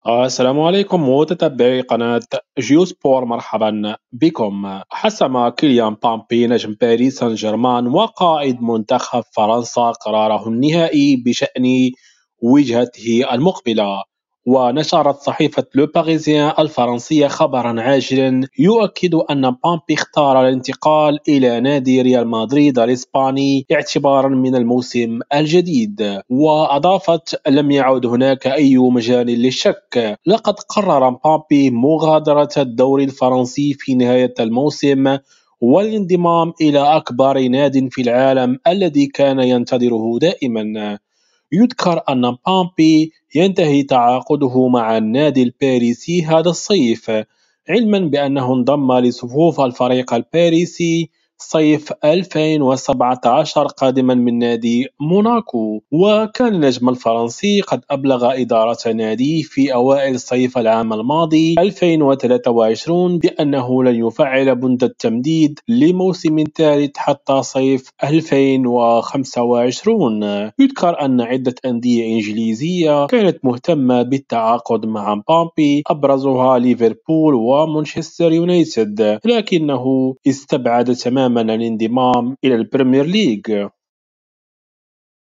السلام عليكم متتبعي قناة جيوسبور، مرحبا بكم. حسم كيليان بامبي نجم باريس سان جيرمان وقائد منتخب فرنسا قراره النهائي بشأن وجهته المقبلة. ونشرت صحيفة لو باريزيان الفرنسية خبرا عاجلا يؤكد أن بامبي اختار الانتقال إلى نادي ريال مدريد الإسباني اعتبارا من الموسم الجديد. وأضافت: لم يعد هناك أي مجال للشك، لقد قرر مبابي مغادرة الدوري الفرنسي في نهاية الموسم والانضمام إلى أكبر ناد في العالم الذي كان ينتظره دائما. يذكر أن مبابي ينتهي تعاقده مع النادي الباريسي هذا الصيف، علما بأنه انضم لصفوف الفريق الباريسي صيف 2017 قادما من نادي موناكو. وكان النجم الفرنسي قد أبلغ إدارة ناديه في أوائل صيف العام الماضي 2023 بأنه لن يفعل بند التمديد لموسم ثالث حتى صيف 2025. يذكر أن عدة أندية إنجليزية كانت مهتمة بالتعاقد مع مبابي، أبرزها ليفربول ومانشستر يونايتد، لكنه استبعد تماما الانضمام إلى البريمير ليج.